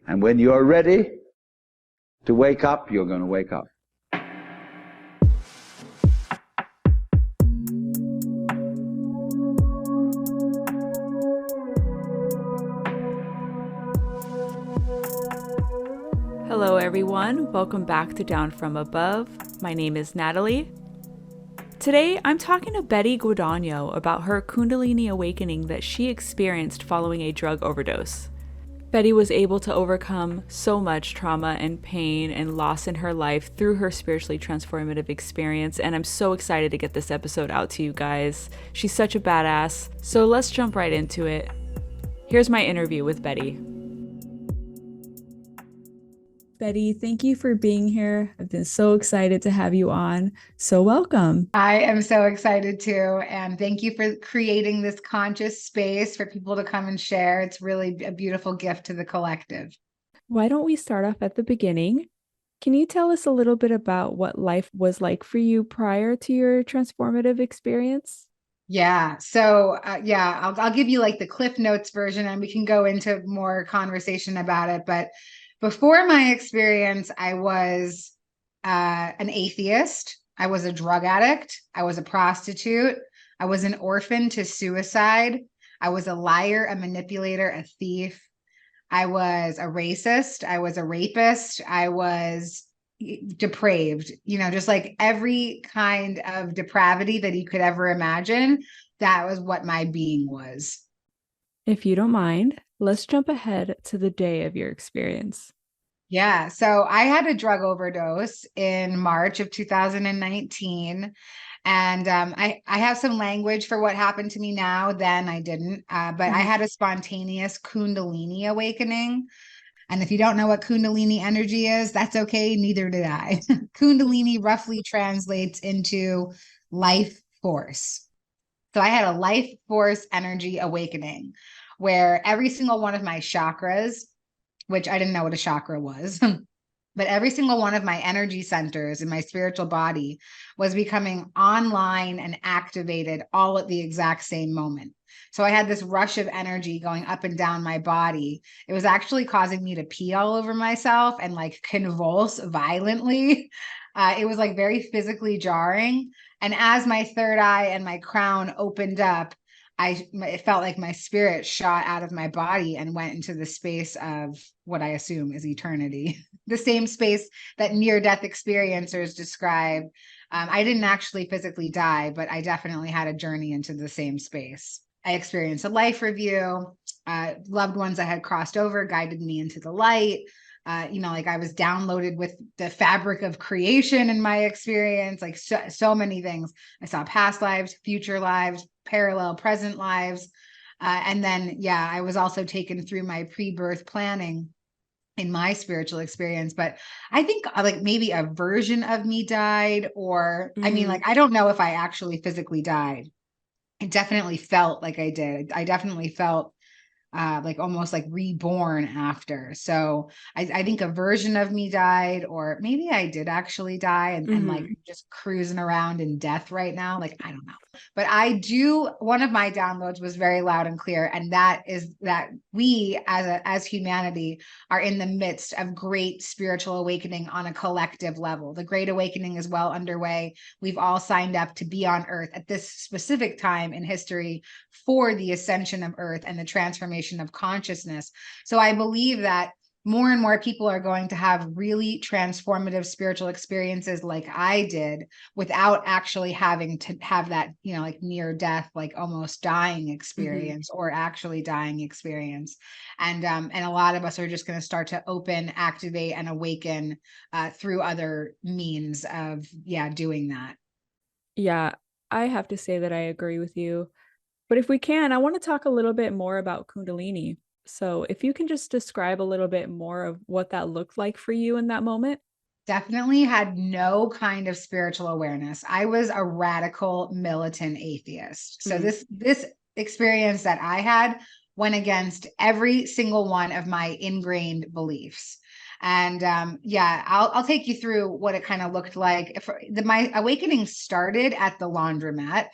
And when you're ready to wake up, you're going to wake up. Hello everyone, welcome back to Down From Above. My name is Natalie. Today I'm talking to Betty Guadagno about her kundalini awakening that she experienced following a drug overdose. Betty was able to overcome so much trauma and pain and loss in her life through her spiritually transformative experience, and I'm so excited to get this episode out to you guys. She's such a badass, so let's jump right into it. Here's my interview with Betty. Betty, thank you for being here. I've been so excited to have you on. So welcome. I am so excited too. And thank you for creating this conscious space for people to come and share. It's really a beautiful gift to the collective. Why don't we start off at the beginning? Can you tell us a little bit about what life was like for you prior to your transformative experience? Yeah. So I'll give you like the Cliff Notes version and we can go into more conversation about it. But before my experience, I was an atheist. I was a drug addict. I was a prostitute. I was an orphan to suicide. I was a liar, a manipulator, a thief. I was a racist. I was a rapist. I was depraved, just like every kind of depravity that you could ever imagine. That was what my being was. If you don't mind, let's jump ahead to the day of your experience. Yeah. So I had a drug overdose in March of 2019. And I have some language for what happened to me now. Then I didn't. But I had a spontaneous kundalini awakening. And if you don't know what kundalini energy is, that's okay. Neither did I. Kundalini roughly translates into life force. So I had a life force energy awakening where every single one of my chakras, which I didn't know what a chakra was, but every single one of my energy centers in my spiritual body was becoming online and activated all at the exact same moment. So I had this rush of energy going up and down my body. It was actually causing me to pee all over myself and like convulse violently. It was like very physically jarring. And as my third eye and my crown opened up, it felt like my spirit shot out of my body and went into the space of what I assume is eternity, the same space that near-death experiencers describe. I didn't actually physically die, but I definitely had a journey into the same space. I experienced a life review. Loved ones that had crossed over guided me into the light. Like I was downloaded with the fabric of creation in my experience, like so many things. I saw past lives, future lives, parallel present lives. And then, I was also taken through my pre-birth planning in my spiritual experience. But I think like maybe a version of me died, or I don't know if I actually physically died. It definitely felt like I did. I definitely felt like almost like reborn after. So I think a version of me died, or maybe I did actually die and like just cruising around in death right now. Like, I don't know. But one of my downloads was very loud and clear. And that is that we as humanity are in the midst of great spiritual awakening on a collective level. The Great Awakening is well underway. We've all signed up to be on Earth at this specific time in history for the ascension of Earth and the transformation of consciousness. So I believe that more and more people are going to have really transformative spiritual experiences like I did without actually having to have that, like near death, like almost dying experience or actually dying experience. And a lot of us are just going to start to open, activate, and awaken through other means of, doing that. Yeah, I have to say that I agree with you. But if we can, I want to talk a little bit more about Kundalini. So if you can just describe a little bit more of what that looked like for you in that moment. Definitely had no kind of spiritual awareness. I was a radical militant atheist. So this experience that I had went against every single one of my ingrained beliefs. And I'll take you through what it kind of looked like. My awakening started at the laundromat,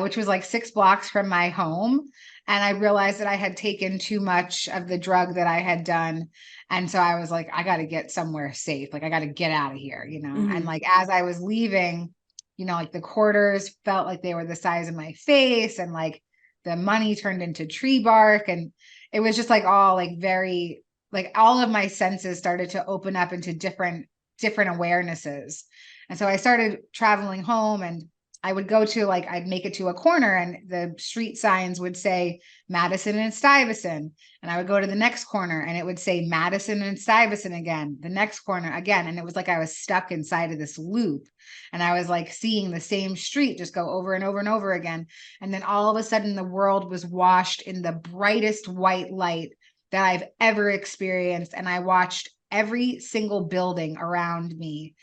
which was like 6 blocks from my home. And I realized that I had taken too much of the drug that I had done. And so I was like, I got to get somewhere safe. Like, I got to get out of here, you know? And like, as I was leaving, you know, like the quarters felt like they were the size of my face, and like the money turned into tree bark. And it was just like all like very, like all of my senses started to open up into different awarenesses. And so I started traveling home, and I would go to like, I'd make it to a corner and the street signs would say Madison and Stuyvesant. And I would go to the next corner and it would say Madison and Stuyvesant again, the next corner again. And it was like I was stuck inside of this loop. And I was like seeing the same street just go over and over and over again. And then all of a sudden the world was washed in the brightest white light that I've ever experienced. And I watched every single building around me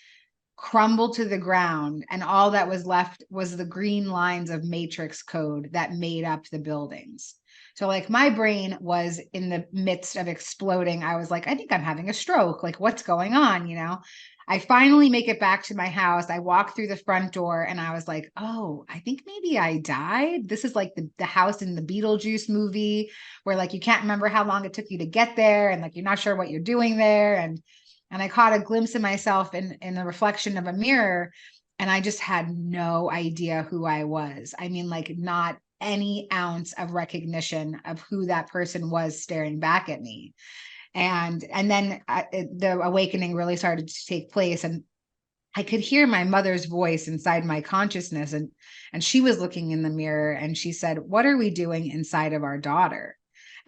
crumble to the ground, and all that was left was the green lines of matrix code that made up the buildings. So like my brain was in the midst of exploding. I was like, I think I'm having a stroke. Like, what's going on? You know, I finally make it back to my house. I walk through the front door and I was like, oh, I think maybe I died. This is like the house in the Beetlejuice movie where like you can't remember how long it took you to get there, and like you're not sure what you're doing there. And I caught a glimpse of myself in the reflection of a mirror, and I just had no idea who I was. I mean, like not any ounce of recognition of who that person was staring back at me. And then the awakening really started to take place, and I could hear my mother's voice inside my consciousness, and she was looking in the mirror and she said, "What are we doing inside of our daughter?"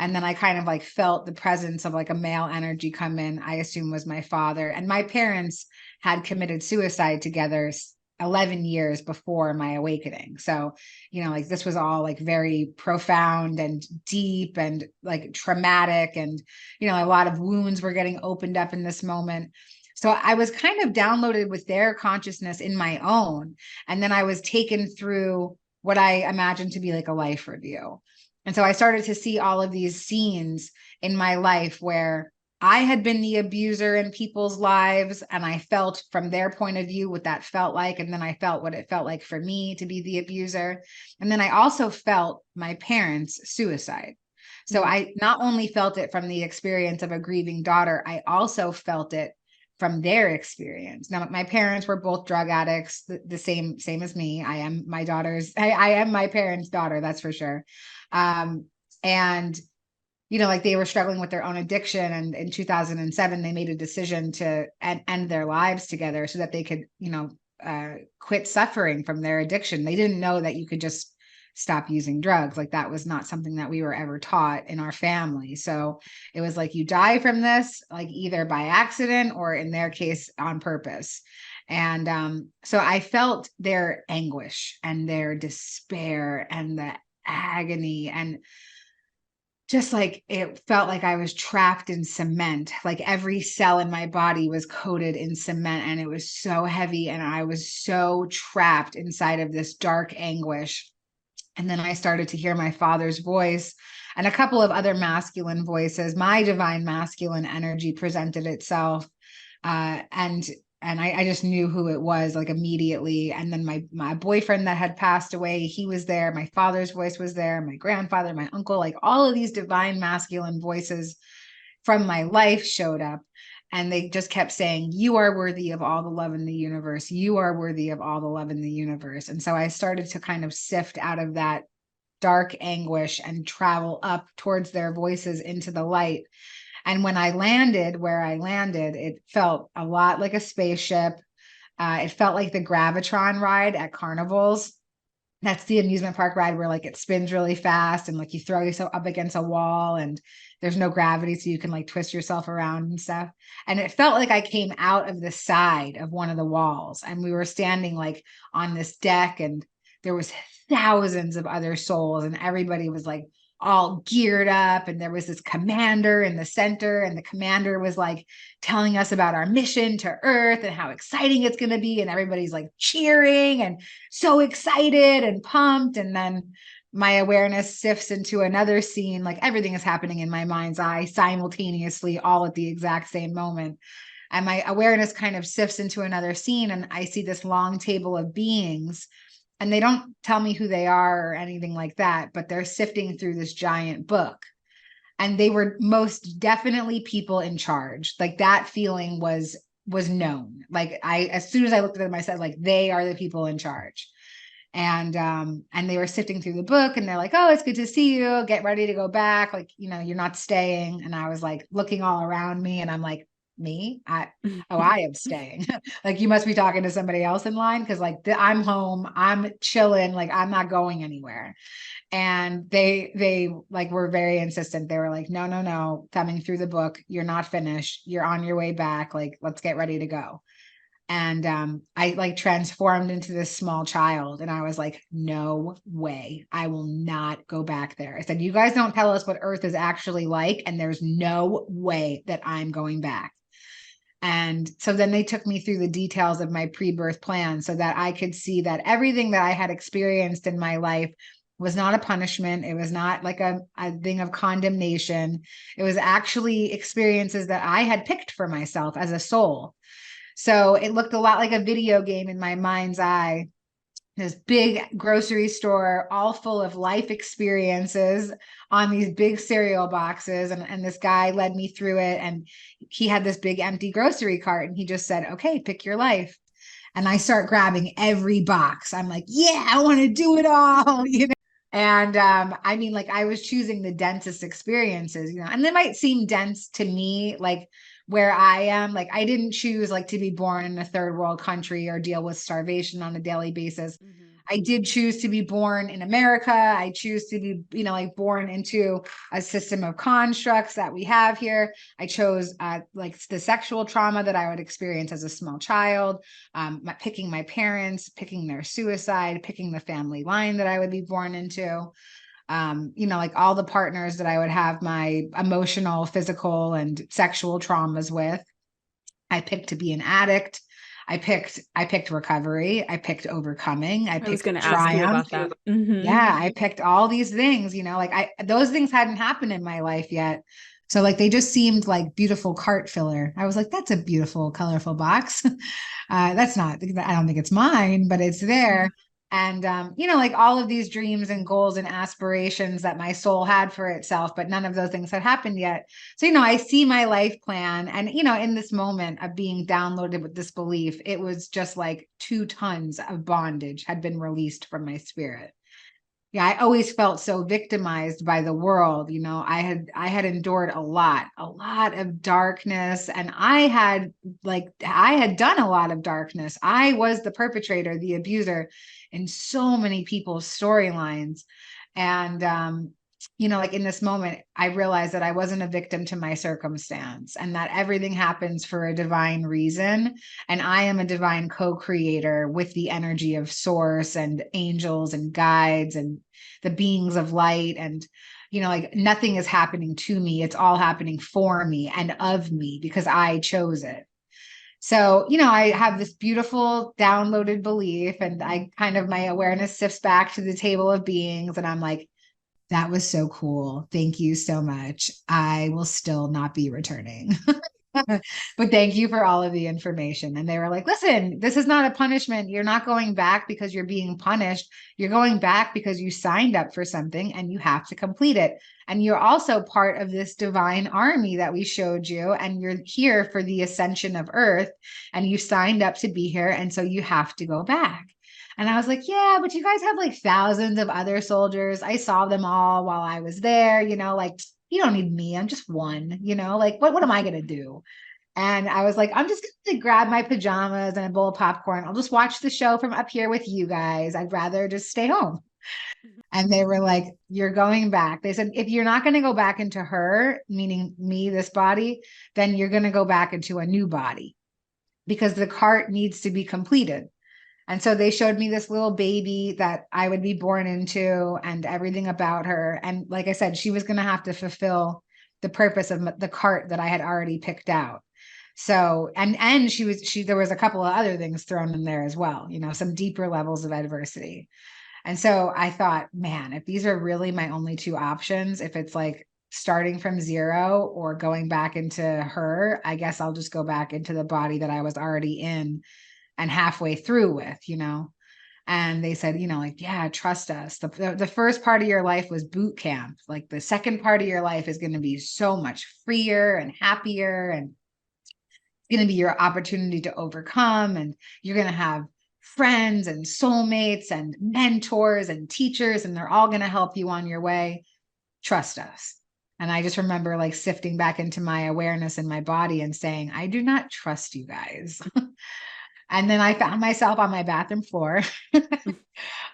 And then I kind of like felt the presence of like a male energy come in, I assume was my father. And my parents had committed suicide together 11 years before my awakening. So, you know, like this was all like very profound and deep and like traumatic. And, you know, a lot of wounds were getting opened up in this moment. So I was kind of downloaded with their consciousness in my own. And then I was taken through what I imagined to be like a life review. And so I started to see all of these scenes in my life where I had been the abuser in people's lives, and I felt from their point of view what that felt like. And then I felt what it felt like for me to be the abuser. And then I also felt my parents' suicide. So I not only felt it from the experience of a grieving daughter, I also felt it from their experience. Now, my parents were both drug addicts, the same as me. I am my parents' daughter, that's for sure. And, you know, like they were struggling with their own addiction. And in 2007, they made a decision to end their lives together so that they could, you know, quit suffering from their addiction. They didn't know that you could just stop using drugs. Like that was not something that we were ever taught in our family. So it was like, you die from this, like either by accident or in their case on purpose. And so I felt their anguish and their despair and the agony, and just like it felt like I was trapped in cement. Like every cell in my body was coated in cement, and it was so heavy, and I was so trapped inside of this dark anguish. And then I started to hear my father's voice and a couple of other masculine voices. My divine masculine energy presented itself, and I just knew who it was like immediately. And then my boyfriend that had passed away, he was there. My father's voice was there. My grandfather, my uncle, like all of these divine masculine voices from my life showed up. And they just kept saying, you are worthy of all the love in the universe. You are worthy of all the love in the universe. And so I started to kind of sift out of that dark anguish and travel up towards their voices into the light. And when I landed where I landed, it felt a lot like a spaceship. It felt like the Gravitron ride at carnivals. That's the amusement park ride where like it spins really fast and like you throw yourself up against a wall and there's no gravity, so you can like twist yourself around and stuff. And it felt like I came out of the side of one of the walls, and we were standing like on this deck, and there was thousands of other souls, and everybody was like all geared up, and there was this commander in the center, and the commander was like telling us about our mission to Earth and how exciting it's going to be, and everybody's like cheering and so excited and pumped. And then my awareness sifts into another scene, like everything is happening in my mind's eye simultaneously, all at the exact same moment. And my awareness kind of sifts into another scene, and I see this long table of beings, and they don't tell me who they are or anything like that, but they're sifting through this giant book. And they were most definitely people in charge. Like that feeling was known. Like as soon as I looked at them, I said, like, they are the people in charge. And they were sifting through the book and they're like, oh, it's good to see you. Get ready to go back. Like, you're not staying. And I was like looking all around me and I'm like, me? I am staying. Like, you must be talking to somebody else in line. Cause like I'm home, I'm chilling. Like, I'm not going anywhere. And they like were very insistent. They were like, no, coming through the book. You're not finished. You're on your way back. Like, let's get ready to go. And I like transformed into this small child. And I was like, no way. I will not go back there. I said, you guys don't tell us what Earth is actually like. And there's no way that I'm going back. And so then they took me through the details of my pre-birth plan so that I could see that everything that I had experienced in my life was not a punishment. It was not like a thing of condemnation. It was actually experiences that I had picked for myself as a soul. So it looked a lot like a video game in my mind's eye. This big grocery store, all full of life experiences on these big cereal boxes. And this guy led me through it. And he had this big empty grocery cart. And he just said, okay, pick your life. And I start grabbing every box. I'm like, yeah, I want to do it all, And I mean, like, I was choosing the densest experiences, and they might seem dense to me, like where I am. Like, I didn't choose like to be born in a third world country or deal with starvation on a daily basis. Mm-hmm. I did choose to be born in America. I choose to be, like born into a system of constructs that we have here. I chose like the sexual trauma that I would experience as a small child, picking my parents, picking their suicide, picking the family line that I would be born into. Like all the partners that I would have my emotional, physical, and sexual traumas with. I picked to be an addict. I picked recovery. I picked overcoming. I was going to ask you about that. Mm-hmm. Yeah, I picked all these things, like those things hadn't happened in my life yet. So like they just seemed like beautiful cart filler. I was like, that's a beautiful, colorful box. That's not, I don't think it's mine, but it's there. And, like all of these dreams and goals and aspirations that my soul had for itself, but none of those things had happened yet. So, I see my life plan and, in this moment of being downloaded with this belief, it was just like 2 tons of bondage had been released from my spirit. Yeah, I always felt so victimized by the world. I had endured a lot of darkness, and I had done a lot of darkness. I was the perpetrator, the abuser in so many people's storylines. And, like in this moment, I realized that I wasn't a victim to my circumstance and that everything happens for a divine reason. And I am a divine co-creator with the energy of source and angels and guides and the beings of light. And, like nothing is happening to me. It's all happening for me and of me because I chose it. So, I have this beautiful downloaded belief, and my awareness sifts back to the table of beings. And I'm like, that was so cool. Thank you so much. I will still not be returning. But thank you for all of the information. And they were like, listen, this is not a punishment. You're not going back because you're being punished. You're going back because you signed up for something and you have to complete it. And you're also part of this divine army that we showed you. And you're here for the ascension of Earth. And you signed up to be here. And so you have to go back. And I was like, yeah, but you guys have like thousands of other soldiers. I saw them all while I was there, like, you don't need me. I'm just one, like, what am I going to do? And I was like, I'm just going to grab my pajamas and a bowl of popcorn. I'll just watch the show from up here with you guys. I'd rather just stay home. And they were like, you're going back. They said, if you're not going to go back into her, meaning me, this body, then you're going to go back into a new body because the cart needs to be completed. And so they showed me this little baby that I would be born into and everything about her. And like I said, she was going to have to fulfill the purpose of the cart that I had already picked out. So, and there was a couple of other things thrown in there as well, some deeper levels of adversity. And so I thought, man, if these are really my only 2 options, if it's like starting from 0 or going back into her, I guess I'll just go back into the body that I was already in and halfway through with, And they said, like, yeah, trust us. The first part of your life was boot camp. Like the second part of your life is going to be so much freer and happier. And it's going to be your opportunity to overcome. And you're going to have friends and soulmates and mentors and teachers, and they're all going to help you on your way. Trust us. And I just remember like sifting back into my awareness in my body and saying, I do not trust you guys. And then I found myself on my bathroom floor,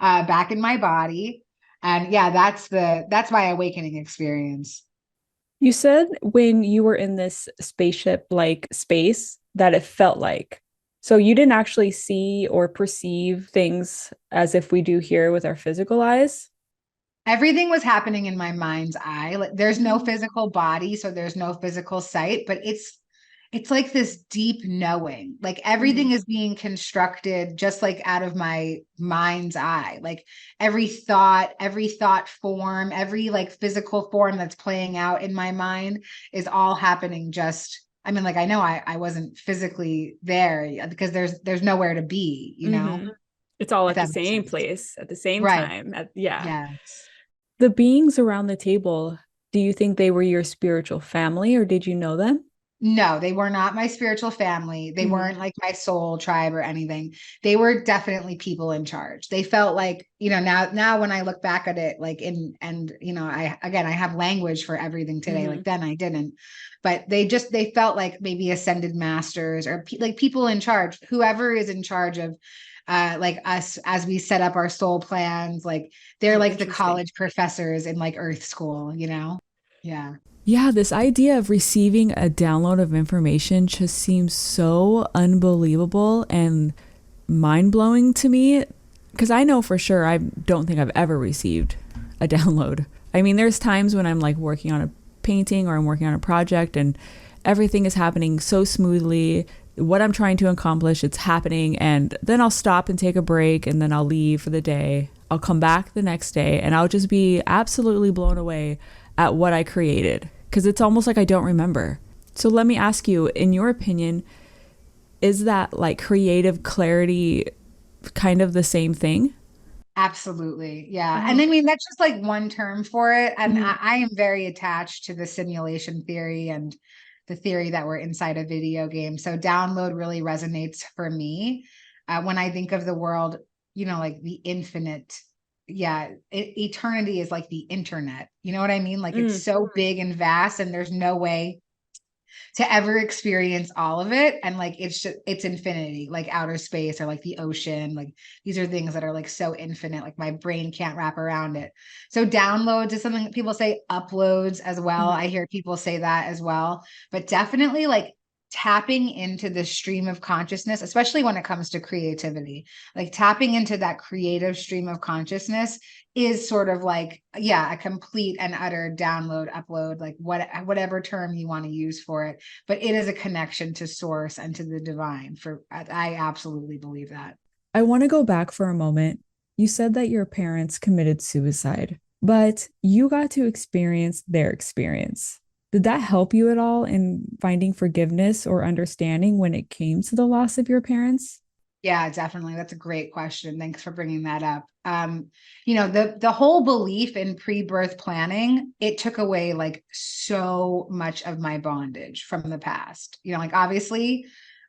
back in my body. And yeah, that's my awakening experience. You said when you were in this spaceship-like space that it felt like. So you didn't actually see or perceive things as if we do here with our physical eyes? Everything was happening in my mind's eye. Like there's no physical body, so there's no physical sight, but it's like this deep knowing. Like everything is being constructed just like out of my mind's eye. Like every thought form, every like physical form that's playing out in my mind is all happening just, I mean, like I know I wasn't physically there because there's nowhere to be, It's all if at the that makes same sense. place at the same Right. time. Yeah. Yes. The beings around the table, do you think they were your spiritual family or did you know them? No, they were not my spiritual family. They weren't like my soul tribe or anything. They were definitely people in charge. They felt like, now when I look back at it, like I have language for everything today. Like then I didn't, but they felt like maybe ascended masters or like people in charge, whoever is in charge of like us as we set up our soul plans. Like they're Oh, like the interesting. college professors in like Earth school, Yeah. Yeah, this idea of receiving a download of information just seems so unbelievable and mind blowing to me. Because I know for sure I don't think I've ever received a download. I mean, there's times when I'm like working on a painting or I'm working on a project and everything is happening so smoothly. What I'm trying to accomplish, it's happening. And then I'll stop and take a break and then I'll leave for the day. I'll come back the next day and I'll just be absolutely blown away at what I created. Because it's almost like I don't remember. So let me ask you, in your opinion, is that like creative clarity kind of the same thing? Absolutely. Yeah. And Oh. I mean, that's just like one term for it. And Mhm. I am very attached to the simulation theory and the theory that we're inside a video game. So download really resonates for me when I think of the world, like the infinite. Yeah. Eternity is like the internet. You know what I mean? Like it's Mm. so big and vast, and there's no way to ever experience all of it. And like it's infinity, like outer space or like the ocean. Like these are things that are like so infinite, like my brain can't wrap around it. So downloads is something that people say, uploads as well. Mhm. I hear people say that as well, but definitely like tapping into the stream of consciousness, especially when it comes to creativity, like tapping into that creative stream of consciousness is sort of like, yeah, a complete and utter download, upload, like whatever term you want to use for it. But it is a connection to source and to the divine. I absolutely believe that. I want to go back for a moment. You said that your parents committed suicide, but you got to experience their experience. Did that help you at all in finding forgiveness or understanding when it came to the loss of your parents? Yeah, definitely. That's a great question. Thanks for bringing that up. The whole belief in pre-birth planning, it took away like so much of my bondage from the past. Like obviously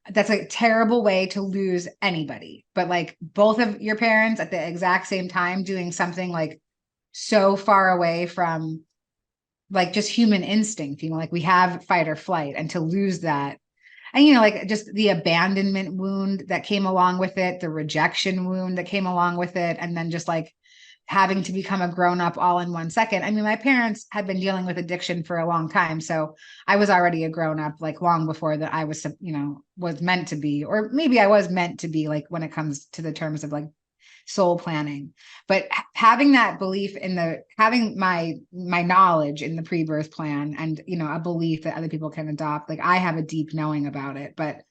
that's a terrible way to lose anybody, but like both of your parents at the exact same time doing something like so far away from like just human instinct, like we have fight or flight, and to lose that. And, like just the abandonment wound that came along with it, the rejection wound that came along with it, and then just like having to become a grown up all in 1 second. I mean, my parents had been dealing with addiction for a long time. So I was already a grown up, like long before that I was, was meant to be, or maybe I was meant to be, like when it comes to the terms of like soul planning. But having that belief in having my knowledge in the pre-birth plan, and a belief that other people can adopt, like I have a deep knowing about it, but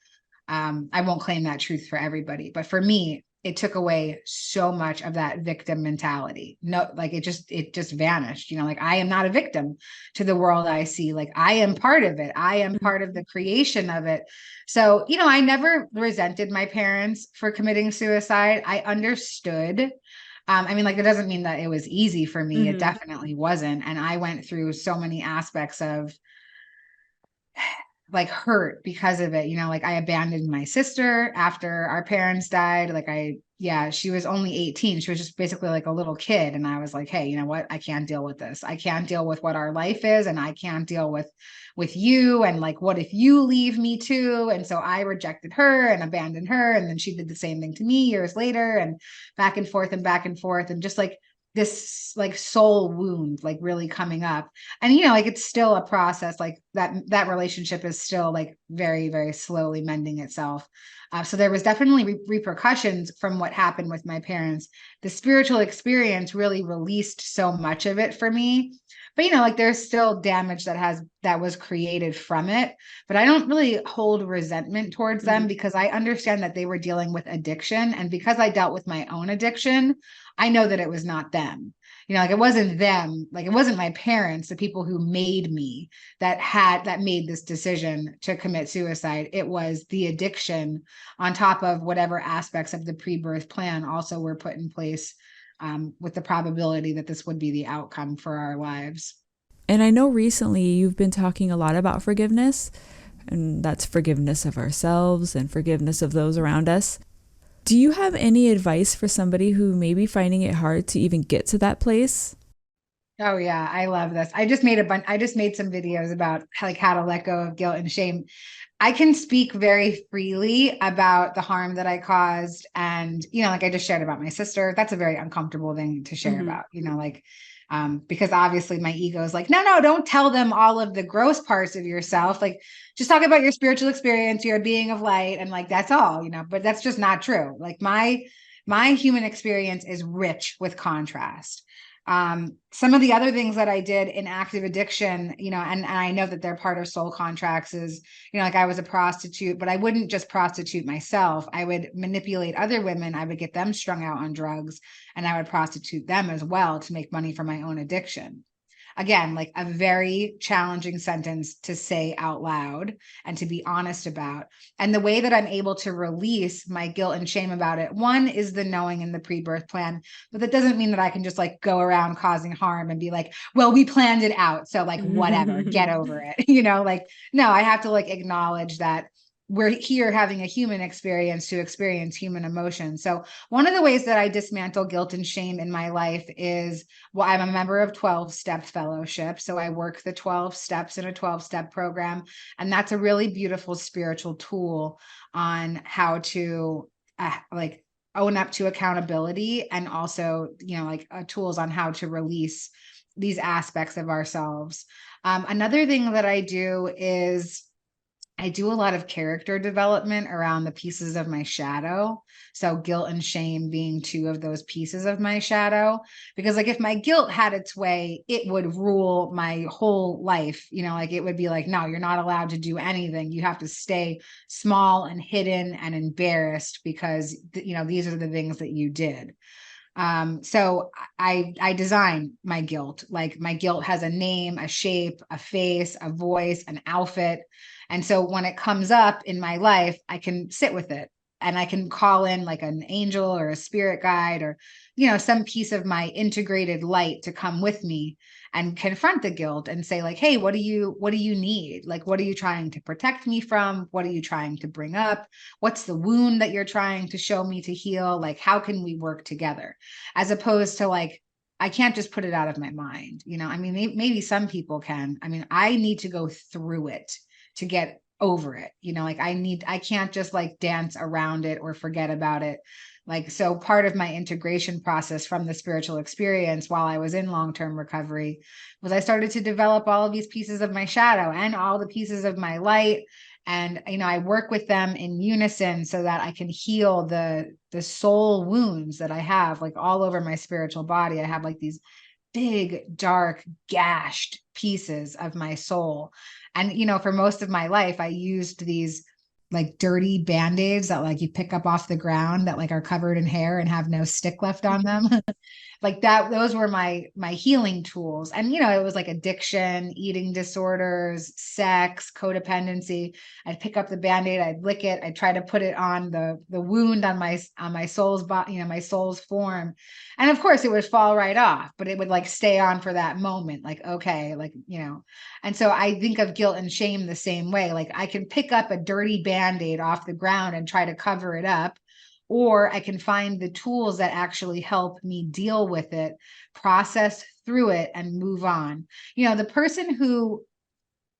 I won't claim that truth for everybody. But for me, it took away so much of that victim mentality. No, like it just vanished. Like I am not a victim to the world I see. Like I am part of it. I am part of the creation of it. So, I never resented my parents for committing suicide. I understood. Like, it doesn't mean that it was easy for me. It definitely wasn't. And I went through so many aspects of like hurt because of it. Like I abandoned my sister after our parents died. She was only 18. She was just basically like a little kid. And I was like, hey, you know what? I can't deal with this. I can't deal with what our life is. And I can't deal with you. And like, what if you leave me too? And so I rejected her and abandoned her. And then she did the same thing to me years later, and back and forth and back and forth. And just like this like soul wound like really coming up. And like it's still a process. Like that relationship is still like very, very slowly mending itself. So there was definitely repercussions from what happened with my parents. The spiritual experience really released so much of it for me. But like there's still damage that was created from it. But I don't really hold resentment towards them, because I understand that they were dealing with addiction. And because I dealt with my own addiction, I know that it was not them. Like it wasn't them, like it wasn't my parents, the people who made me, that made this decision to commit suicide. It was the addiction on top of whatever aspects of the pre-birth plan also were put in place, with the probability that this would be the outcome for our lives. And I know recently you've been talking a lot about forgiveness, and that's forgiveness of ourselves and forgiveness of those around us. Do you have any advice for somebody who may be finding it hard to even get to that place? Oh yeah, I love this. I just made some videos about like how to let go of guilt and shame. I can speak very freely about the harm that I caused. And, like I just shared about my sister. That's a very uncomfortable thing to share about, because obviously my ego is like, no, don't tell them all of the gross parts of yourself. Like, just talk about your spiritual experience. You're a being of light. And like, that's all, but that's just not true. Like my human experience is rich with contrast. Some of the other things that I did in active addiction, and I know that they're part of soul contracts, is, like I was a prostitute, but I wouldn't just prostitute myself. I would manipulate other women. I would get them strung out on drugs, and I would prostitute them as well to make money for my own addiction. Again, like a very challenging sentence to say out loud and to be honest about. And the way that I'm able to release my guilt and shame about it, one is the knowing in the pre-birth plan, but that doesn't mean that I can just like go around causing harm and be like, well, we planned it out, so like whatever, get over it. Like, no, I have to like acknowledge that we're here having a human experience to experience human emotion. So one of the ways that I dismantle guilt and shame in my life is, well, I'm a member of 12-step fellowship. So I work the 12 steps in a 12-step program. And that's a really beautiful spiritual tool on how to like own up to accountability, and also, tools on how to release these aspects of ourselves. Another thing that I do is I do a lot of character development around the pieces of my shadow. So guilt and shame being two of those pieces of my shadow, because like if my guilt had its way, it would rule my whole life. Like it would be like, no, you're not allowed to do anything. You have to stay small and hidden and embarrassed because, these are the things that you did. So I design my guilt. Like my guilt has a name, a shape, a face, a voice, an outfit. And so when it comes up in my life, I can sit with it, and I can call in like an angel or a spirit guide, or, some piece of my integrated light to come with me and confront the guilt and say like, hey, what do you need? Like, what are you trying to protect me from? What are you trying to bring up? What's the wound that you're trying to show me to heal? Like, how can we work together? As opposed to like, I can't just put it out of my mind. Maybe some people can. I need to go through it to get over it. Like I can't just like dance around it or forget about it. Like, so part of my integration process from the spiritual experience while I was in long-term recovery was I started to develop all of these pieces of my shadow and all the pieces of my light. And, I work with them in unison so that I can heal the soul wounds that I have like all over my spiritual body. I have like these big, dark, gashed pieces of my soul. And, for most of my life, I used these like dirty band-aids that like you pick up off the ground that like are covered in hair and have no stick left on them. Like that, those were my healing tools. And it was like addiction, eating disorders, sex, codependency. I'd pick up the band-aid, I'd lick it, I'd try to put it on the wound on my soul's body, my soul's form. And of course it would fall right off, but it would like stay on for that moment, like, okay, like, and so I think of guilt and shame the same way. Like I can pick up a dirty band-aid off the ground and try to cover it up, or I can find the tools that actually help me deal with it, process through it, and move on. The person who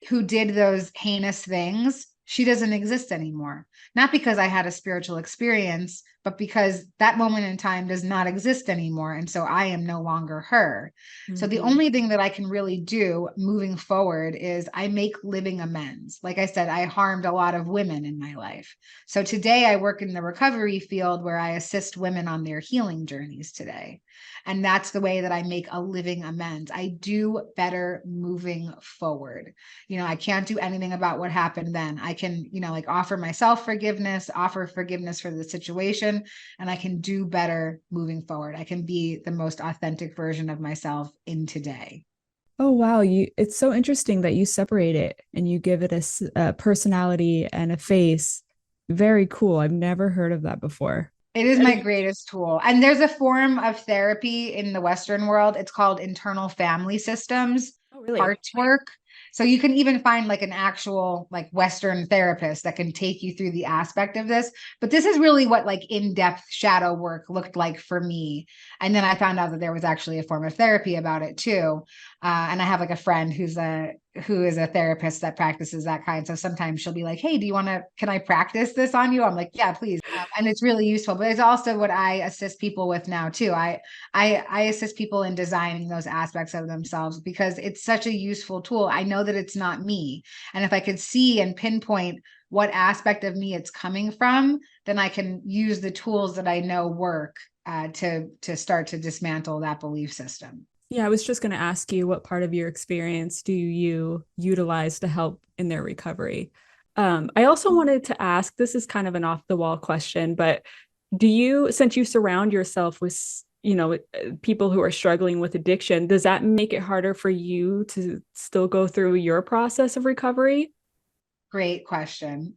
did those heinous things, she doesn't exist anymore. Not because I had a spiritual experience, but because that moment in time does not exist anymore. And so I am no longer her. Mm-hmm. So the only thing that I can really do moving forward is I make living amends. Like I said, I harmed a lot of women in my life. So today I work in the recovery field where I assist women on their healing journeys today. And that's the way that I make a living amends. I do better moving forward. I can't do anything about what happened then. I can, like offer myself forgiveness, offer forgiveness for the situation, and I can do better moving forward. I can be the most authentic version of myself in today. Oh, wow. It's so interesting that you separate it and you give it a personality and a face. Very cool. I've never heard of that before. It is my greatest tool. And there's a form of therapy in the Western world. It's called internal family systems. Oh, really? Heart work. So you can even find like an actual like Western therapist that can take you through the aspect of this. But this is really what like in-depth shadow work looked like for me. And then I found out that there was actually a form of therapy about it too. And I have like a friend who is a therapist that practices that kind. So sometimes she'll be like, hey, can I practice this on you? I'm like, yeah, please. And it's really useful, but it's also what I assist people with now too. I assist people in designing those aspects of themselves because it's such a useful tool. I know that it's not me. And if I could see and pinpoint what aspect of me it's coming from, then I can use the tools that I know work to start to dismantle that belief system. Yeah, I was just going to ask you, what part of your experience do you utilize to help in their recovery? I also wanted to ask, this is kind of an off the wall question, but since you surround yourself with, people who are struggling with addiction, does that make it harder for you to still go through your process of recovery? Great question.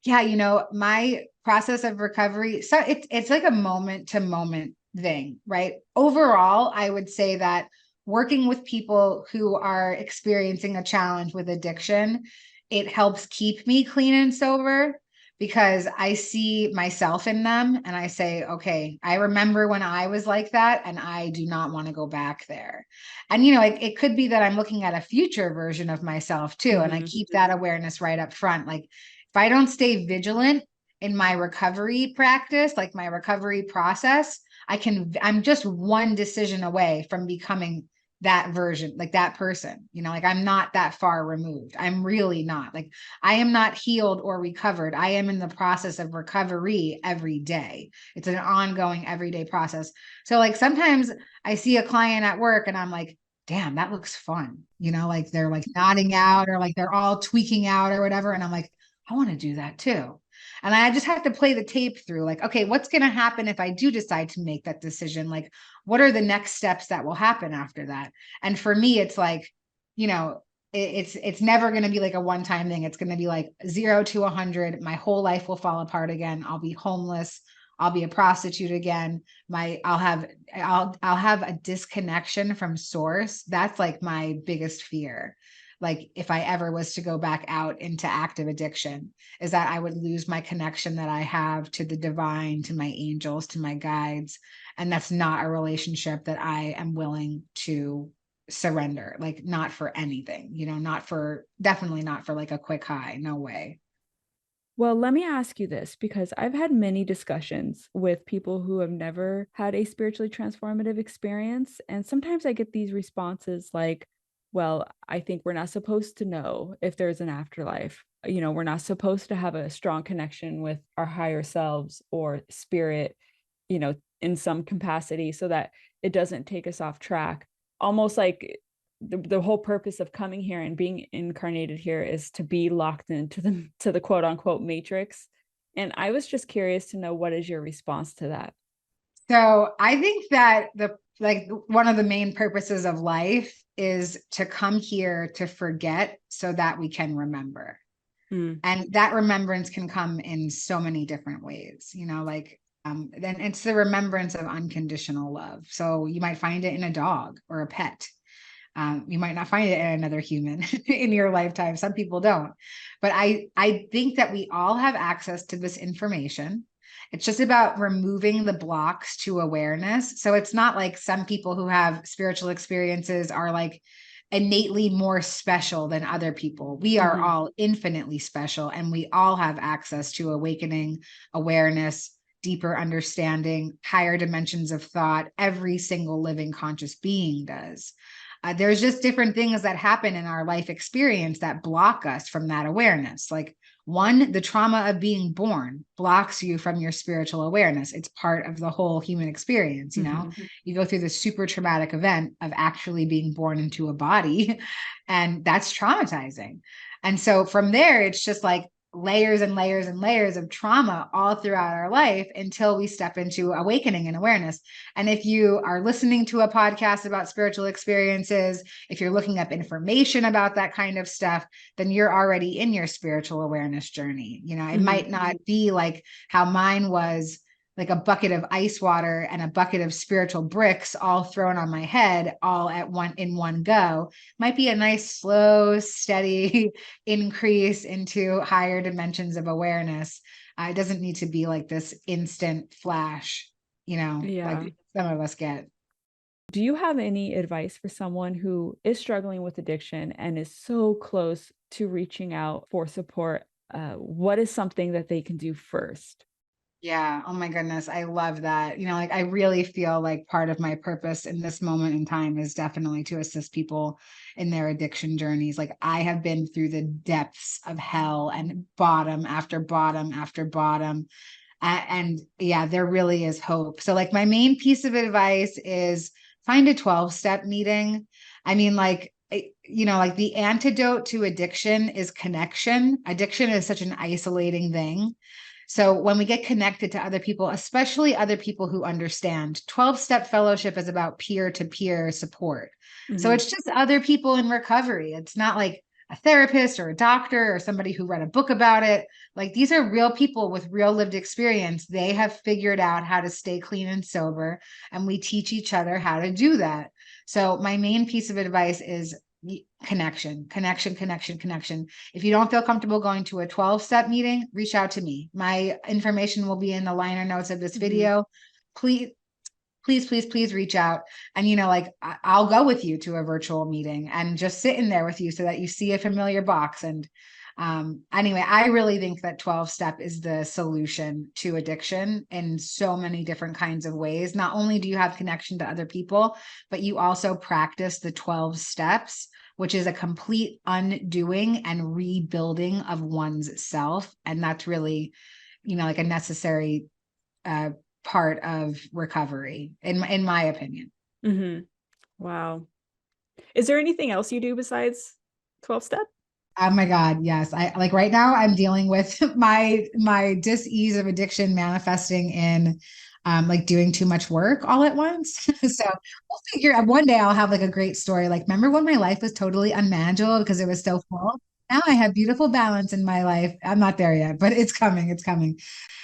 My process of recovery, so it's like a moment to moment thing, right? Overall, I would say that working with people who are experiencing a challenge with addiction, it helps keep me clean and sober because I see myself in them and I say, okay, I remember when I was like that and I do not want to go back there. And, it could be that I'm looking at a future version of myself too. Mm-hmm. And I keep that awareness right up front. Like if I don't stay vigilant in my recovery practice, like my recovery process, I'm just one decision away from becoming that version, like that person, like I'm not that far removed. I'm really not. Like I am not healed or recovered. I am in the process of recovery every day. It's an ongoing everyday process. So like sometimes I see a client at work and I'm like, damn, that looks fun. Like they're like nodding out or like they're all tweaking out or whatever. And I'm like, I want to do that too. And I just have to play the tape through like, okay, what's going to happen if I do decide to make that decision? Like, what are the next steps that will happen after that? And for me, it's like, it's never going to be like a one-time thing. It's going to be like 0 to 100. My whole life will fall apart again. I'll be homeless. I'll be a prostitute again. I'll have a disconnection from source. That's like my biggest fear. Like if I ever was to go back out into active addiction, is that I would lose my connection that I have to the divine, to my angels, to my guides. And that's not a relationship that I am willing to surrender, like not for anything, definitely not for like a quick high. No way. Well, let me ask you this, because I've had many discussions with people who have never had a spiritually transformative experience. And sometimes I get these responses like, well, I think we're not supposed to know if there's an afterlife. We're not supposed to have a strong connection with our higher selves or spirit, in some capacity so that it doesn't take us off track. Almost like the whole purpose of coming here and being incarnated here is to be locked into the quote unquote matrix. And I was just curious to know, what is your response to that? So I think that one of the main purposes of life is to come here to forget so that we can remember. And that remembrance can come in so many different ways, then it's the remembrance of unconditional love. So you might find it in a dog or a pet. You might not find it in another human in your lifetime. Some people don't. But I think that we all have access to this information. It's just about removing the blocks to awareness. So it's not like some people who have spiritual experiences are like innately more special than other people. We are all infinitely special, and we all have access to awakening, awareness, deeper understanding, higher dimensions of thought. Every single living conscious being does. There's just different things that happen in our life experience that block us from that awareness. Like, one, the trauma of being born blocks you from your spiritual awareness. It's part of the whole human experience. You go through the super traumatic event of actually being born into a body, and that's traumatizing. And so from there, it's just like layers and layers and layers of trauma all throughout our life until we step into awakening and awareness. And if you are listening to a podcast about spiritual experiences, if you're looking up information about that kind of stuff, then you're already in your spiritual awareness journey. It might not be like how mine was, like a bucket of ice water and a bucket of spiritual bricks all thrown on my head all in one go. Might be a nice, slow, steady increase into higher dimensions of awareness. It doesn't need to be like this instant flash, like some of us get. Do you have any advice for someone who is struggling with addiction and is so close to reaching out for support? What is something that they can do first? Yeah. Oh my goodness. I love that. I really feel like part of my purpose in this moment in time is definitely to assist people in their addiction journeys. Like, I have been through the depths of hell and bottom after bottom after bottom. And yeah, there really is hope. So like, my main piece of advice is find a 12-step meeting. I mean, like the antidote to addiction is connection. Addiction is such an isolating thing. So when we get connected to other people, especially other people who understand, 12-step fellowship is about peer-to-peer support. So it's just other people in recovery. It's not like a therapist or a doctor or somebody who read a book about it. Like, these are real people with real lived experience. They have figured out how to stay clean and sober, and we teach each other how to do that. So my main piece of advice is connection. If you don't feel comfortable going to a 12-step meeting, reach out to me. My information will be in the liner notes of this video. Please reach out. And, I'll go with you to a virtual meeting and just sit in there with you so that you see a familiar box. And anyway, I really think that 12-step is the solution to addiction in so many different kinds of ways. Not only do you have connection to other people, but you also practice the 12 steps, which is a complete undoing and rebuilding of one's self. And that's really, like a necessary part of recovery, in my opinion. Wow. Is there anything else you do besides 12-step? Oh my God, yes. I like right now I'm dealing with my dis-ease of addiction manifesting in like doing too much work all at once. So we'll figure out, one day I'll have like a great story. Like, remember when my life was totally unmanageable because it was so full? Now I have beautiful balance in my life. I'm not there yet, but it's coming. It's coming.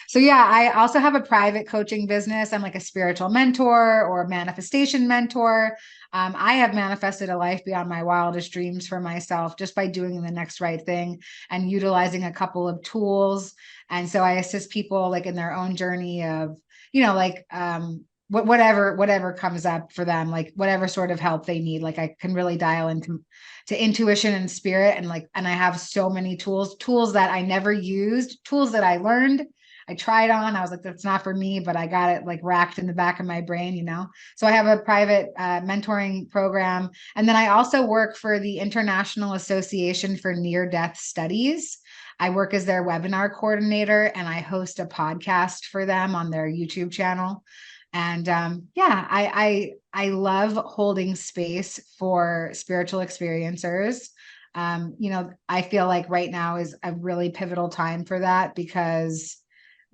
So yeah, I also have a private coaching business. I'm like a spiritual mentor or a manifestation mentor. I have manifested a life beyond my wildest dreams for myself just by doing the next right thing and utilizing a couple of tools. And so I assist people like in their own journey of, whatever comes up for them, like whatever sort of help they need. Like, I can really dial into intuition and spirit, and I have so many tools that I never used, tools that I learned. I tried on, I was like, that's not for me, but I got it like racked in the back of my brain, So I have a private mentoring program. And then I also work for the International Association for Near-Death Studies. I work as their webinar coordinator, and I host a podcast for them on their YouTube channel. And yeah, I love holding space for spiritual experiencers. I feel like right now is a really pivotal time for that because,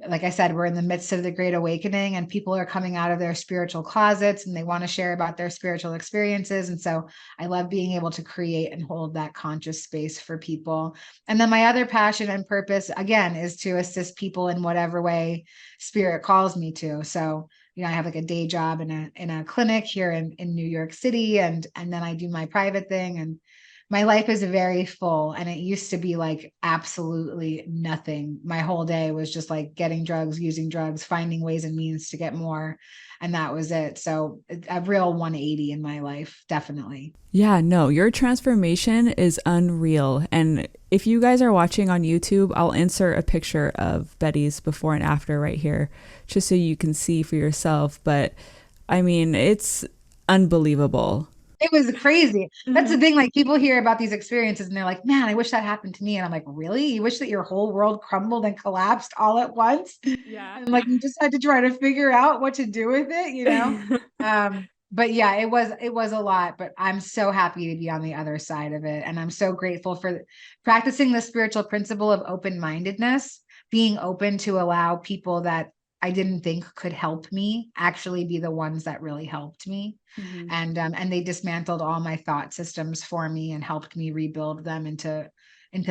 like I said, we're in the midst of the Great Awakening and people are coming out of their spiritual closets and they want to share about their spiritual experiences. And so I love being able to create and hold that conscious space for people. And then my other passion and purpose, again, is to assist people in whatever way spirit calls me to. So, I have like a day job in a clinic here in New York City, and then I do my private thing, and my life is very full. And it used to be like absolutely nothing. My whole day was just like getting drugs, using drugs, finding ways and means to get more. And that was it. So a real 180 in my life, definitely. Yeah, no, your transformation is unreal. And if you guys are watching on YouTube, I'll insert a picture of Betty's before and after right here, just so you can see for yourself. But I mean, it's unbelievable. It was crazy. That's the thing. Like people hear about these experiences and they're like, man, I wish that happened to me. And I'm like, really? You wish that your whole world crumbled and collapsed all at once? Yeah. And like, you just had to try to figure out what to do with it. But yeah, it was a lot, but I'm so happy to be on the other side of it. And I'm so grateful for practicing the spiritual principle of open-mindedness, being open to allow people that I didn't think could help me actually be the ones that really helped me. Mm-hmm. And they dismantled all my thought systems for me and helped me rebuild them into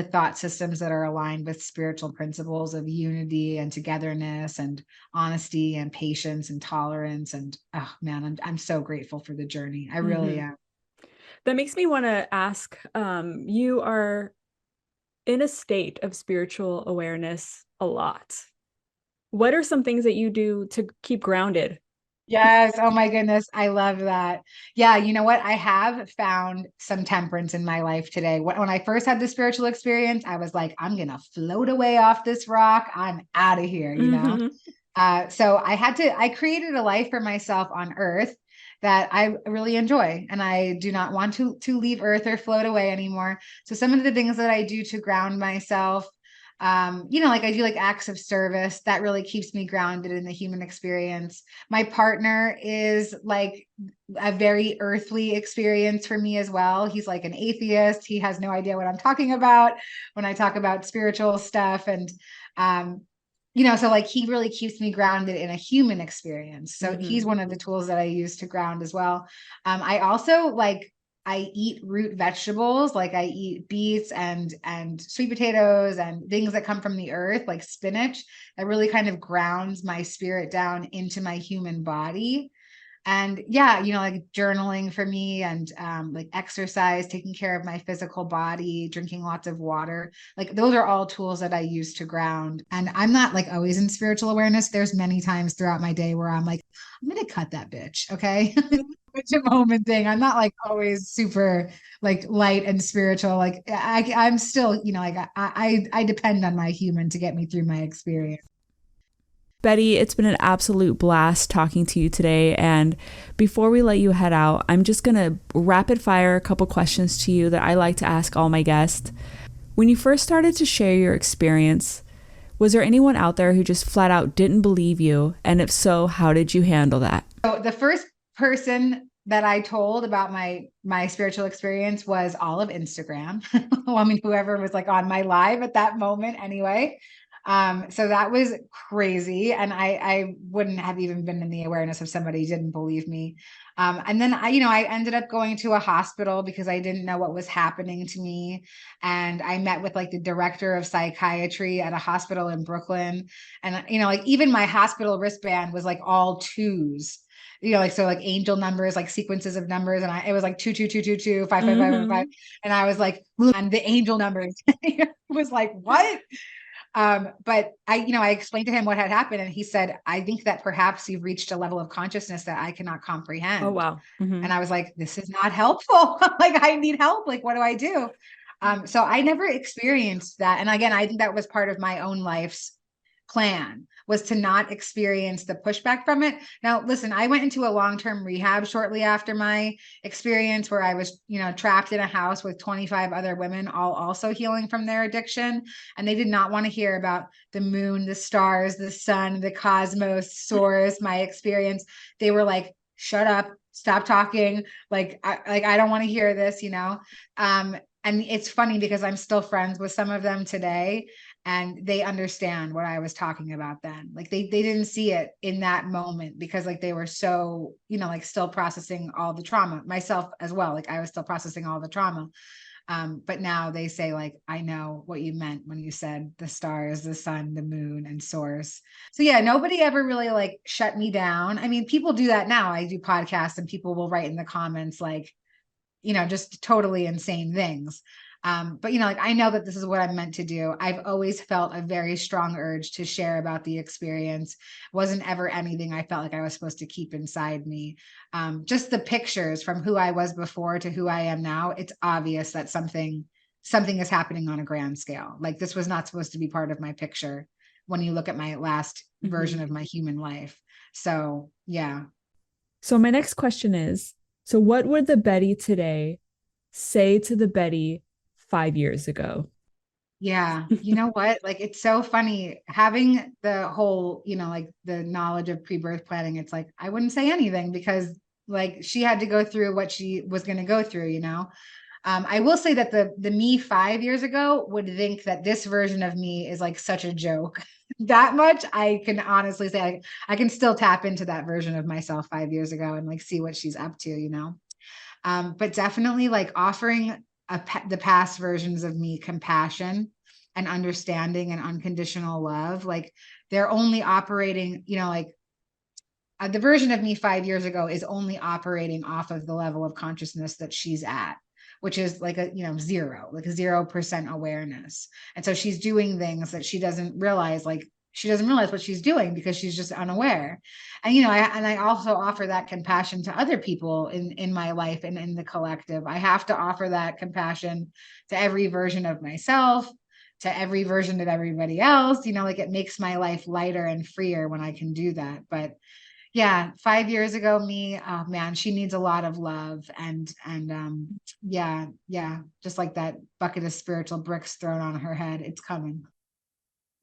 thought systems that are aligned with spiritual principles of unity and togetherness and honesty and patience and tolerance. And oh man, I'm so grateful for the journey. I really am. That makes me want to ask, you are in a state of spiritual awareness a lot. What are some things that you do to keep grounded? Yes. Oh my goodness. I love that. Yeah. You know what? I have found some temperance in my life today. When I first had the spiritual experience, I was like, I'm going to float away off this rock. I'm out of here. So I created a life for myself on earth that I really enjoy. And I do not want to leave earth or float away anymore. So some of the things that I do to ground myself, like I do like acts of service that really keeps me grounded in the human experience. My partner is like a very earthly experience for me as well. He's like an atheist. He has no idea what I'm talking about when I talk about spiritual stuff. And, so like he really keeps me grounded in a human experience. So he's one of the tools that I use to ground as well. I also I eat root vegetables, like I eat beets and sweet potatoes and things that come from the earth, like spinach, that really kind of grounds my spirit down into my human body. And yeah, like journaling for me and like exercise, taking care of my physical body, drinking lots of water. Like those are all tools that I use to ground. And I'm not like always in spiritual awareness. There's many times throughout my day where I'm like, I'm going to cut that bitch. Okay. It's a moment thing. I'm not like always super like light and spiritual. Like I'm still, I depend on my human to get me through my experience. Betty, it's been an absolute blast talking to you today. And before we let you head out, I'm just going to rapid fire a couple questions to you that I like to ask all my guests. When you first started to share your experience, was there anyone out there who just flat out didn't believe you? And if so, how did you handle that? So the first person that I told about my spiritual experience was all of Instagram. Well, I mean, whoever was like on my live at that moment anyway. So that was crazy. And I wouldn't have even been in the awareness if somebody didn't believe me. And then I ended up going to a hospital because I didn't know what was happening to me. And I met with like the director of psychiatry at a hospital in Brooklyn. And, like even my hospital wristband was like all twos. So like angel numbers, like sequences of numbers. And it was like 22222 55555. And I was like, and the angel numbers was like, what? But I explained to him what had happened, and he said, I think that perhaps you've reached a level of consciousness that I cannot comprehend. Oh, wow. And I was like, this is not helpful. Like, I need help. Like, what do I do? So I never experienced that. And again, I think that was part of my own life's plan was to not experience the pushback from it. Now, listen, I went into a long-term rehab shortly after my experience where I was, trapped in a house with 25 other women, all also healing from their addiction. And they did not want to hear about the moon, the stars, the sun, the cosmos, source, my experience. They were like, shut up, stop talking. I don't want to hear this, and it's funny because I'm still friends with some of them today, and they understand what I was talking about then. Like they didn't see it in that moment because like they were so, still processing all the trauma, myself as well. Like I was still processing all the trauma. But now they say like, I know what you meant when you said the stars, the sun, the moon, and source. So yeah, nobody ever really like shut me down. I mean, people do that now. I do podcasts and people will write in the comments like, just totally insane things. But I know that this is what I'm meant to do. I've always felt a very strong urge to share about the experience. It wasn't ever anything I felt like I was supposed to keep inside me. Just the pictures from who I was before to who I am now, it's obvious that something is happening on a grand scale. Like this was not supposed to be part of my picture when you look at my last version of my human life. So yeah. So my next question is, so what would the Betty today say to the Betty 5 years ago? Yeah. You know what? Like, it's so funny having the whole, like the knowledge of pre-birth planning. It's like, I wouldn't say anything because like she had to go through what she was going to go through, I will say that the me 5 years ago would think that this version of me is like such a joke. That much I can honestly say I can still tap into that version of myself 5 years ago and like see what she's up to, but definitely like offering the past versions of me compassion and understanding and unconditional love. Like they're only operating, the version of me 5 years ago is only operating off of the level of consciousness that she's at, which is like a, zero, like a 0% awareness. And so she's doing things that she doesn't realize, like she doesn't realize what she's doing because she's just unaware. And, I also offer that compassion to other people in my life and in the collective. I have to offer that compassion to every version of myself, to every version of everybody else, like it makes my life lighter and freer when I can do that. But yeah, 5 years ago, me, oh man, she needs a lot of love and yeah, just like that bucket of spiritual bricks thrown on her head. It's coming.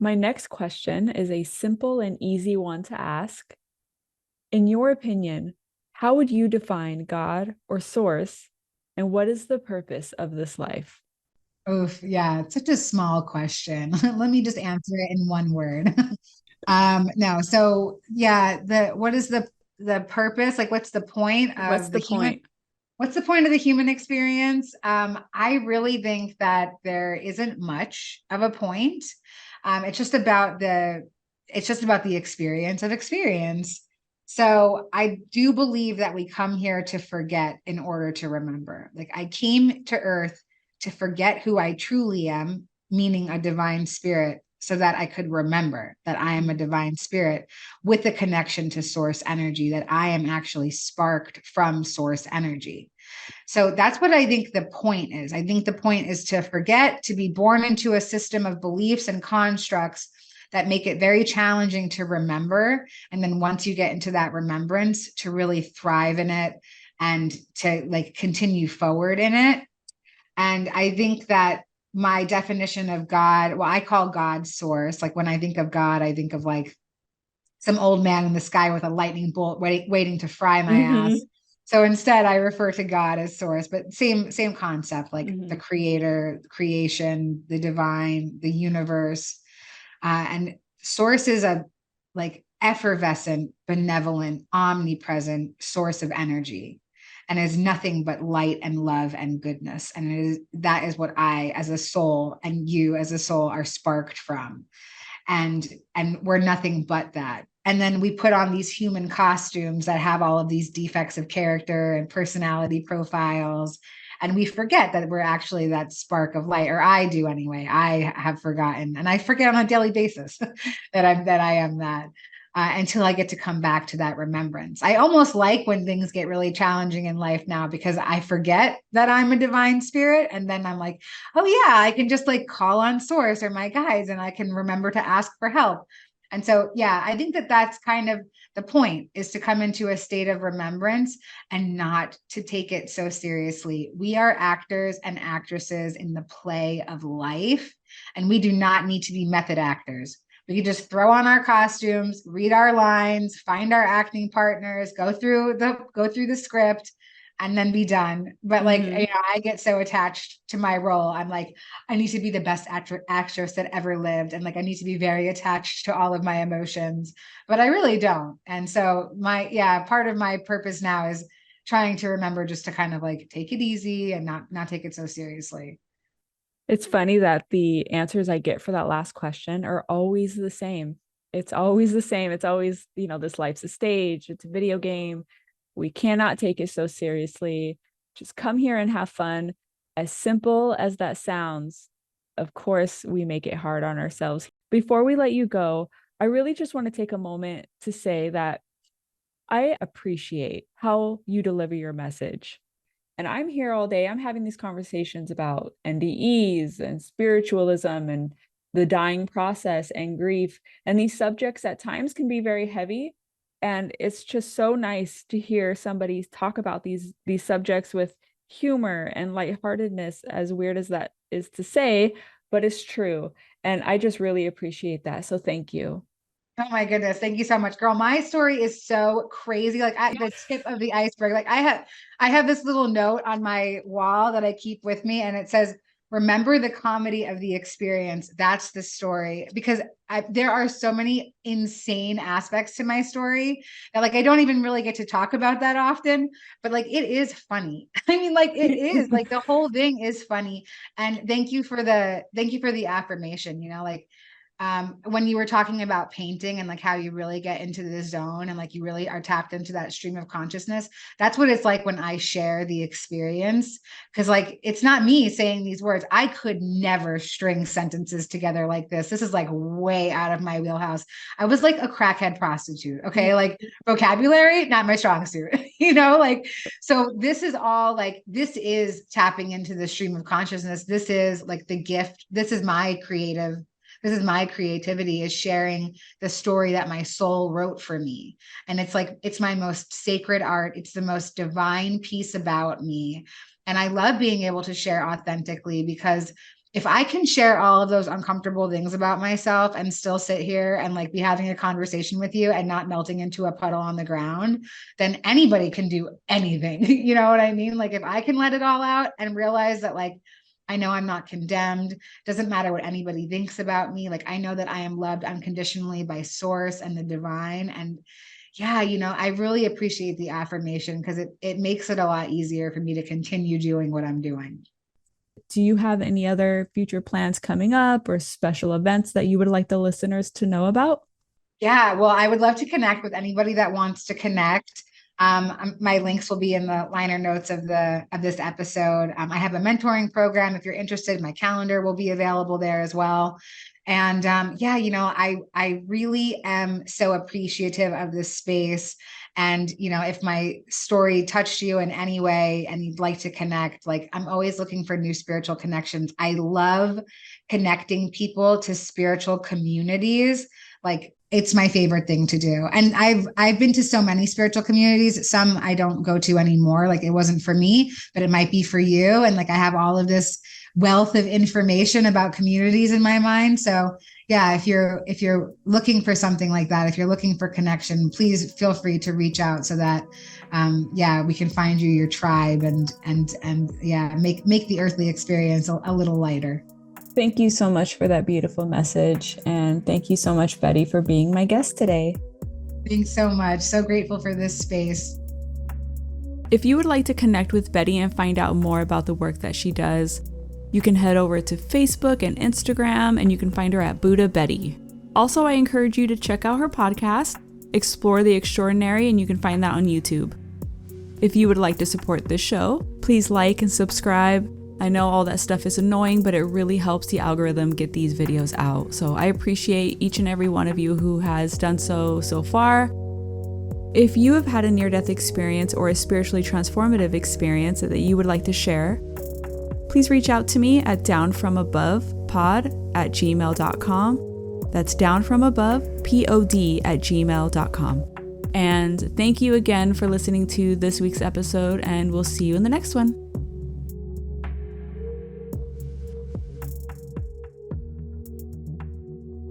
My next question is a simple and easy one to ask. In your opinion, how would you define God or source, and what is the purpose of this life? Oof, yeah, it's such a small question. Let me just answer it in one word. No, so yeah, what is the purpose? Like, what's the point of the human? What's the point of the human experience? I really think that there isn't much of a point. It's just about the experience of experience. So I do believe that we come here to forget in order to remember. Like I came to Earth to forget who I truly am, meaning a divine spirit, so that I could remember that I am a divine spirit with a connection to source energy, that I am actually sparked from source energy. So that's what I think the point is. I think the point is to forget, to be born into a system of beliefs and constructs that make it very challenging to remember. And then once you get into that remembrance, to really thrive in it and to like continue forward in it. And I think that my definition of God, well, I call God source. Like when I think of God, I think of like some old man in the sky with a lightning bolt waiting to fry my ass. So instead I refer to God as source, but same concept, like the creator, creation, the divine, the universe. And source is a like effervescent, benevolent, omnipresent source of energy, and is nothing but light and love and goodness. And that is what I, as a soul, and you as a soul are sparked from. And we're nothing but that. And then we put on these human costumes that have all of these defects of character and personality profiles. And we forget that we're actually that spark of light, or I do anyway. I have forgotten, and I forget on a daily basis that I am that. Until I get to come back to that remembrance. I almost like when things get really challenging in life now, because I forget that I'm a divine spirit. And then I'm like, oh yeah, I can just like call on source or my guides, and I can remember to ask for help. And so, yeah, I think that that's kind of the point, is to come into a state of remembrance and not to take it so seriously. We are actors and actresses in the play of life, and we do not need to be method actors. We can just throw on our costumes, read our lines, find our acting partners, go through the script, and then be done. But like, I get so attached to my role. I'm like, I need to be the best actress that ever lived. And like, I need to be very attached to all of my emotions, but I really don't. And so part of my purpose now is trying to remember just to kind of like take it easy and not take it so seriously. It's funny that the answers I get for that last question are always the same. It's always the same. It's always, this life's a stage. It's a video game. We cannot take it so seriously. Just come here and have fun. As simple as that sounds, of course, we make it hard on ourselves. Before we let you go, I really just want to take a moment to say that I appreciate how you deliver your message. And I'm here all day. I'm having these conversations about NDEs and spiritualism and the dying process and grief. And these subjects at times can be very heavy. And it's just so nice to hear somebody talk about these subjects with humor and lightheartedness, as weird as that is to say, but it's true. And I just really appreciate that. So thank you. Oh my goodness. Thank you so much, girl. My story is so crazy. Like the tip of the iceberg. Like I have this little note on my wall that I keep with me, and it says, remember the comedy of the experience. That's the story. Because there are so many insane aspects to my story that like, I don't even really get to talk about that often, but like, it is funny. I mean, like it is like the whole thing is funny. And thank you for the affirmation, like, when you were talking about painting and like how you really get into the zone and like you really are tapped into that stream of consciousness, that's what it's like when I share the experience. Because like, it's not me saying these words. I could never string sentences together like this. This is like way out of my wheelhouse. I was like a crackhead prostitute. Okay. Like vocabulary, not my strong suit, like, so this is all like, this is tapping into the stream of consciousness. This is like the gift. This is my creativity, is sharing the story that my soul wrote for me. And it's like, it's my most sacred art. It's the most divine piece about me. And I love being able to share authentically, because if I can share all of those uncomfortable things about myself and still sit here and like be having a conversation with you and not melting into a puddle on the ground, then anybody can do anything. You know what I mean? Like if I can let it all out and realize that like, I know I'm not condemned. Doesn't matter what anybody thinks about me. Like, I know that I am loved unconditionally by source and the divine. And yeah, I really appreciate the affirmation, because it makes it a lot easier for me to continue doing what I'm doing. Do you have any other future plans coming up or special events that you would like the listeners to know about? Yeah, well, I would love to connect with anybody that wants to connect. My links will be in the liner notes of this episode. I have a mentoring program. If you're interested, my calendar will be available there as well. And I really am so appreciative of this space. And, if my story touched you in any way and you'd like to connect, like I'm always looking for new spiritual connections. I love connecting people to spiritual communities. Like, it's my favorite thing to do. And I've been to so many spiritual communities. Some I don't go to anymore. Like it wasn't for me, but it might be for you. And like, I have all of this wealth of information about communities in my mind. So yeah, if you're looking for something like that, if you're looking for connection, please feel free to reach out so that, we can find you your tribe and make the earthly experience a little lighter. Thank you so much for that beautiful message. And thank you so much, Betty, for being my guest today. Thanks so much. So grateful for this space. If you would like to connect with Betty and find out more about the work that she does, you can head over to Facebook and Instagram, and you can find her at Buddha Betty. Also, I encourage you to check out her podcast, Explore the Extraordinary, and you can find that on YouTube. If you would like to support this show, please like and subscribe. I know all that stuff is annoying, but it really helps the algorithm get these videos out. So I appreciate each and every one of you who has done so far. If you have had a near-death experience or a spiritually transformative experience that you would like to share, please reach out to me at downfromabovepod@gmail.com. That's downfromabovepod@gmail.com. And thank you again for listening to this week's episode, and we'll see you in the next one.